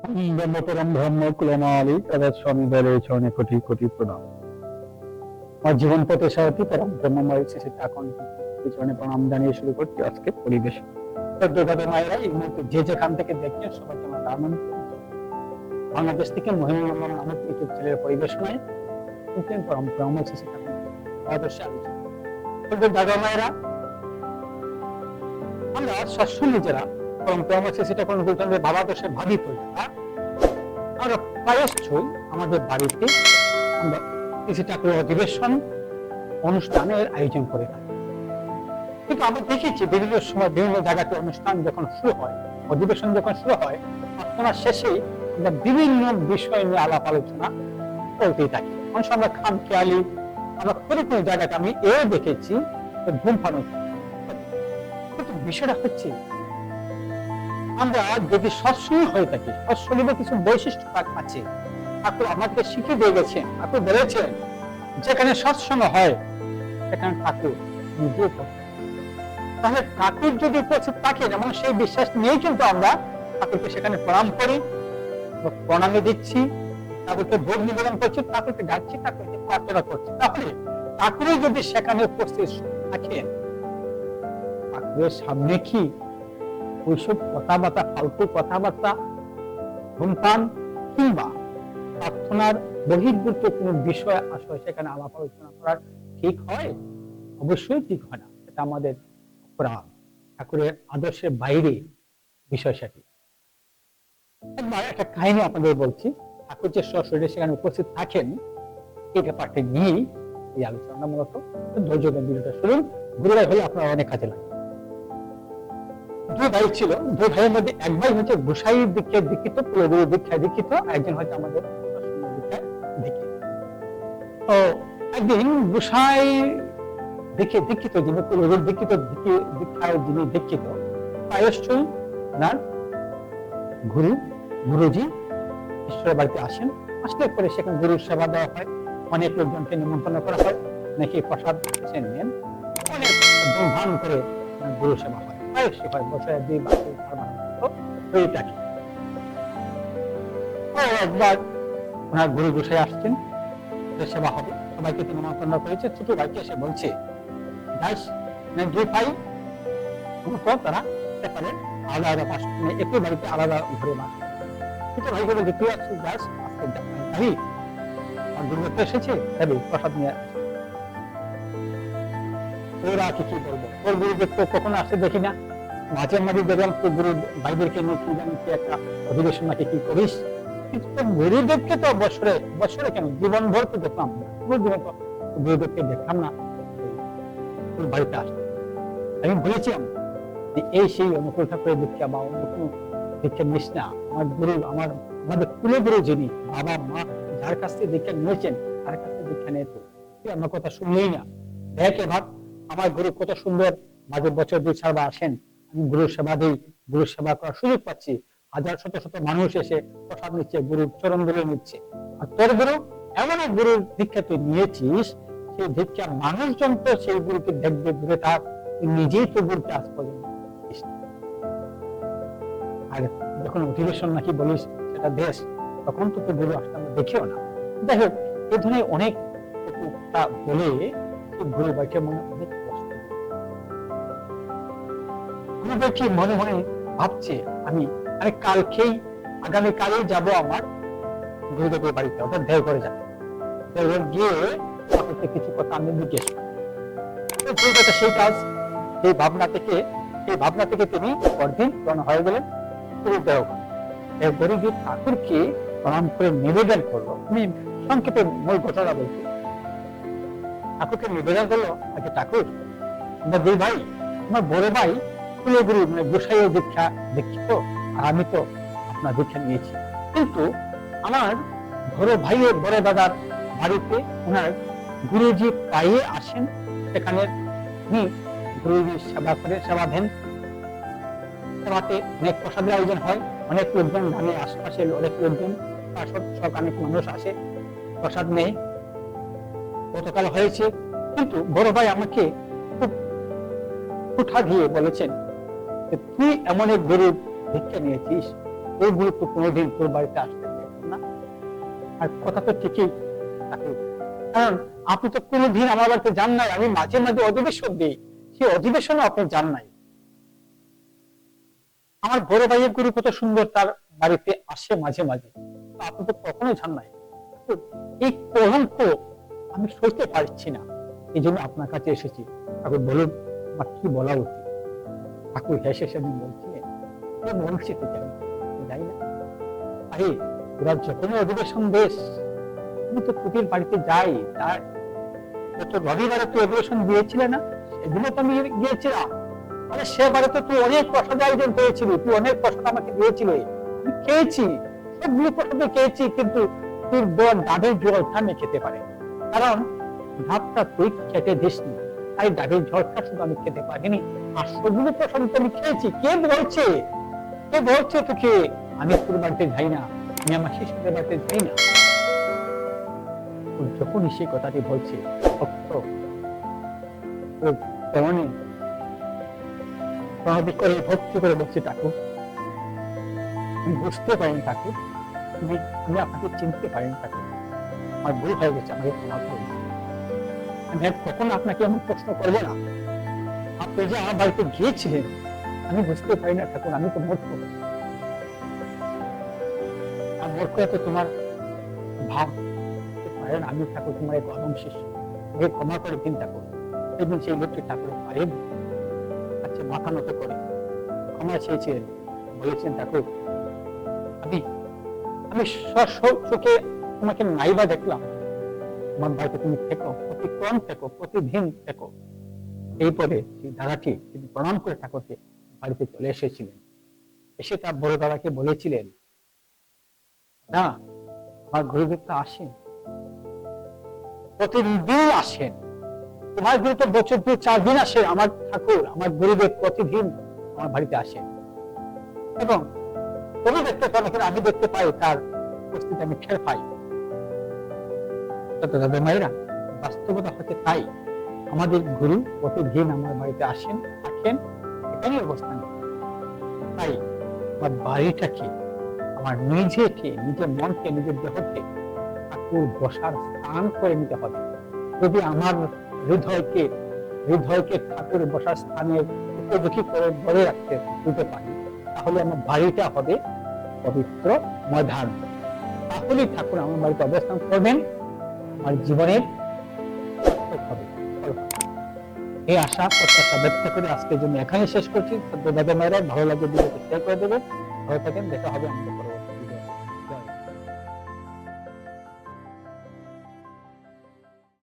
ব্রহ্মপরম ব্রহ্ম কুলমালী তদস্বামী বলে চরণে কোটি কোটি প্রণাম। আমার জীবন পথে সারথী পরম ব্রহ্মময় শ্রী ঠাকুর চরণে প্রণাম জানিয়ে শুরু করছি আজকে পরিবেশ। দুর্গাদের মায়েরা এই মুহূর্তে যে যেখান থেকে দেখছেন সবাইকে আমার আমন্ত্রণ। বাংলাদেশ থেকে মহিমা নামক ইউটিউব চ্যানেলের পরিবেশনায় পরম ব্রহ্মময় শ্রী ঠাকুর আদর্শে আলোচনা। দাদা মায়েরা, আমরা সৎস নিজেরা পরম ব্রহ্মময় শ্রী ঠাকুর গুরুচন্দ্রের ভাবাদর্শে ভাবিত আমরা প্রায়শই আমাদের বাড়িতে আমরা শ্রী ঠাকুরের অধিবেশন অনুষ্ঠানের আয়োজন করে থাকি। কিন্তু আমরা দেখেছি বিভিন্ন সময় বিভিন্ন জায়গাতে অনুষ্ঠান যখন শুরু হয়, অধিবেশন যখন শুরু হয়, আলোচনার শেষে আমরা বিভিন্ন বিষয় নিয়ে আলাপ আলোচনা করতেই থাকি। অনেক সময় আমরা খাম খেয়ালি আমরা কোনো কোনো জায়গাতে আমি এও দেখেছি ধূমপান। কিন্তু বিষয়টা হচ্ছে আমরা যদি সৎসঙ্গ হয়ে থাকি, সৎসঙ্গের কিছু বৈশিষ্ট্য আছে। ঠাকুর আমাকে শিখিয়ে দিয়ে গেছেন, ঠাকুর বলেছেন যেখানে সৎসঙ্গ হয় সেখানে ঠাকুর নিজে। তাহলে ঠাকুর যদি উপস্থিত থাকেন এবং সেই বিশ্বাস নিয়ে কিন্তু আমরা ঠাকুরকে সেখানে প্রণাম করি, প্রণামে দিচ্ছি, ঠাকুরকে ভোগ নিবেদন করছি, ঠাকুরকে ডাকছি, ঠাকুরকে প্রার্থনা করছি। তাহলে ঠাকুরই যদি সেখানে উপস্থিত থাকেন, ঠাকুরের সামনে কি ওইসব কথাবার্তা, ফালতু কথাবার্তা, ধূমপান কিংবা প্রার্থনার বহির্ভূত কোন বিষয় আসলে সেখানে আলাপ আলোচনা করার ঠিক হয়? অবশ্যই ঠিক হয় না। এটা আমাদের অপরাধ, ঠাকুরের আদর্শের বাইরে বিষয় সেটি। একবার একটা কাহিনী আপনাদের বলছি। ঠাকুর যে সশরীরে সেখানে উপস্থিত থাকেন এই ব্যাপারটা নিয়েই এই আলোচনা। মূলত ধৈর্য ভিডিওটা শুনুন, গুরুরাই হলে আপনারা অনেক কাজে লাগে। দুই ভাই ছিল, দুই ভাইয়ের মধ্যে এক ভাই হচ্ছে গোসাই দীক্ষায় দীক্ষিত, কুলগুরু দীক্ষায় দীক্ষিত, একজন হচ্ছে আমাদের দীক্ষায় দীক্ষিত। তো একদিন গোসাই দীক্ষিত যিনি, কুলগুরু দীক্ষিত দীক্ষায় যিনি দীক্ষিত, প্রায়শই ওনার গুরুজি ঈশ্বরের বাড়িতে আসেন। আসলে পরে সেখানে গুরুর সেবা দেওয়া হয়, অনেক লোকজনকে নিমন্ত্রণ করা হয়, নাকি প্রসাদ নেন, অনেক ধুমধাম করে গুরু সেবা হয়। একবার ওনার গুরু গোসাই আসছেন, সেবা হবে, সবাইকে তিনি নিমন্ত্রণ করেছে। ছোট ভাইকে এসে বলছে, দুই ভাই তারা সেখানে আলাদা আলাদা বাস, একই বাড়িতে আলাদা ঘরে বাস। ছোট ভাইকে বলছে, তুই আসছিস যাস, আজকে যাবি, আর দুর্গত এসেছে, যাবি প্রসাদ নিয়ে। ওরা কি বলবো, ওর গুরুদেব তো কখনো আসতে দেখি না, মাঝে মাঝে দেখলাম তো গুরু ভাইদেরকে নিয়ে কি জানি একটা অধিবেশন নাকি কি করিস, কিন্তু গুরুদেবকে তো বছরে বছরে কেন জীবন ভর তো দেখলাম না, গুরুদেবকে দেখলাম না বাড়িতে আসতে। আমি বলেছিলাম যে এই সেই অনুকূল ঠাকুরের দীক্ষা বা অন্য কোনো দীক্ষা নিস না। আমার গুরু, আমাদের কুলগুরু যিনি, বাবা মা যার কাছ থেকে দীক্ষা নিয়েছেন তার কাছ থেকে দীক্ষা নিয়ে তুই আমার কথা শুনলেই না। দেখ এবার আমার গুরু কত সুন্দর, মাঝে বছর দুই চারবার আসেন, আমি গুরুর সেবা দিই, গুরুর সেবা করার সুযোগ পাচ্ছি, হাজার শত শত মানুষ এসে প্রসাদ নিচ্ছে, গুরুর চরণ ধরে নিচ্ছে। আর তোর গুরু এমন এক গুরুর দীক্ষা তুই নিয়েছিস, সেই দীক্ষা মানুষজন তো সেই গুরুকে দেখবে, দূরে থাক, নিজেই তো গুরুকে আজ পর্যন্ত। আর যখন অধিবেশন নাকি বলিস সেটা দেশ, তখন তো তোর গুরু আসতে আমরা দেখিও না। যাই হোক, এই ধরনের অনেক বলে গুরু ভাইকে মনে অনেক কষ্ট। আমাদের কি মনে মনে ভাবছে আমি কালকেই, আগামীকালেই যাব আমার গুরুদেবের বাড়িতে, অর্থাৎ দেওঘরে যাবে। দেওঘর গিয়ে তাকে কিছু কথা আমি জিজ্ঞেস করি। সেই কাজ, সেই ভাবনা থেকে তিনি পরদিন রওনা হয়ে গেলেন দেওঘর। দেওঘরে গিয়ে ঠাকুরকে প্রণাম করে নিবেদন করলো। আমি সংক্ষেপে মূল ঘটনা বলছি। ঠাকুরকে নিবেদন করলো, আচ্ছা ঠাকুর, আমরা দুই ভাই, আমার বড় ভাই কুলগুরু মানে গোসাই দীক্ষা দীক্ষিত, আর আমি তো আপনার দীক্ষা নিয়েছি, কিন্তু আমার বড় ভাইয়ের বড় দাদার বাড়িতে ওনার গুরুজি পায়ে আসেন, সেখানে উনি গুরুজি সেবা করে, সেবা দেন, সেবাতে অনেক প্রসাদের আয়োজন হয়, অনেক লোকজন, গ্রামের আশেপাশের অনেক লোকজন, সব অনেক মানুষ আসে, প্রসাদ নেয়। গতকাল হয়েছে, কিন্তু বড় ভাই আমাকে খুব কুঠা দিয়ে বলেছেন, তুই এমন এক গুরুর দীক্ষা নিয়েছিস, ওইগুলো তো কোনোদিন তোর বাড়িতে আসতে চাইতাম না। আর কথা তো ঠিকই থাকে, কারণ আপনি তো কোনোদিন আমার বাড়িতে যান নাই। আমি মাঝে মাঝে অধিবেশন দিই, সেই অধিবেশনে আপনি যান নাই। আমার বড় ভাইয়ের গুরু কত সুন্দর, তার বাড়িতে আসে মাঝে মাঝে, আপনি তো কখনো যান নাই। তো এই কলঙ্ক আমি সইতে পারছি না, এই জন্য আপনার কাছে এসেছি। ঠাকুর বলুন আমার কি বলা উচিত। ঠাকুর হেসে সেদিন বলছিলেন, মনুষ্যতে যাই না। আরে ওরা যখনই অধিবেশন দেশ, আমি তো তোদের বাড়িতে যাই। তার গত রবিবারে তুই অধিবেশন দিয়েছিলে না, সেদিনও তো আমি গিয়েছিলাম। আরে সেবারে তো তুই অনেক প্রসাদ আয়োজন করেছিলি, তুই অনেক প্রসাদ আমাকে দিয়েছিলি, আমি খেয়েছি, সবগুলো প্রসাদে খেয়েছি, কিন্তু তোর বর ডাবের জলটা আমি খেতে পারি, কারণ ডাবটা তুই খেতে দিসনি, তাই ডাবের জলটা শুধু আমি খেতে পারিনি। আর সবগুলো প্রসাদ তো আমি খেয়েছি। কে বলছে, কে বলছে তোকে আমি তোর বাড়িতে যাই না, আমি আমার শিশুদের বাড়িতে যাই না? যখনই সেই কথাটি বলছে, তেমনি করে ভক্তি করে বলছি, ঠাকুর আমি বুঝতে পারিনি, ঠাকুর আমি আপনাকে চিনতে পারিনি, ঠাকুর আমার ভুল হয়ে গেছে, আমাকে ক্ষমা করুন। আমি কখনো আপনাকে এমন প্রশ্ন করবো না। আপনি যে আমার বাড়িতে গিয়েছিলেন, আমি বুঝতে পারি না, ঠাকুর আমি তো মূর্খ। আর মূর্খ এত তোমার ভাব পারেন, আমি ঠাকুর তোমার এক অদম শিষ্য, আমাকে ক্ষমা করে দিন ঠাকুর। সেদিন সেই লোকটি ঠাকুর পারে আচ্ছা মাথা নত করে ক্ষমা চেয়েছিলেন, বলেছেন, ঠাকুর আমি চোখে তোমাকে নাইবা দেখলাম, আমার বাড়িতে তুমি থেকো, প্রতিক্ষণ থেকো, প্রতিদিন থেকো। এরপরে সেই দাদাটি তিনি প্রণাম করে ঠাকুরকে বাড়িতে চলে এসেছিলেন। এসে তার বড় দাদাকে বলেছিলেন, না আমার গুরুদেবটা আসেন, প্রতিদিন আসেন, তোমার গুরু তো বছর 2-4 দিন আসে। আমার ঠাকুর, আমার গুরুদেব প্রতিদিন আমার বাড়িতে আসেন, এবং তুমি দেখতে পাও না, আমি দেখতে পাই, তার উপস্থিতি আমি টের পাই। দাদা মায়েরা, বাস্তবতা হচ্ছে তাই। আমাদের গুরু প্রতিদিন আমার বাড়িতে আসেন, থাকেন, এখানে অবস্থান করেন। তাই আমার বাড়িটাকে, আমার নিজেকে, নিজের মনকে, নিজের দেহকে ঠাকুর বসার স্থান করে নিতে হবে। যদি আমার হৃদয়কে ঠাকুর বসার স্থানের উপযোগী করে ধরে রাখতে দিতে পারি, তাহলে আমার বাড়িটা হবে পবিত্র ময়দান। তাহলেই ঠাকুর আমার বাড়িতে অবস্থান করবেন, আমার জীবনের হবে। এই আশা প্রত্যাশা ব্যক্ত করে আজকের জন্য এখানে শেষ করছি। দাদা মায়েরা ভালো লাগবে ভিডিওটি শেয়ার করে দেবেন। ভালো থাকেন, দেখা হবে আমাদের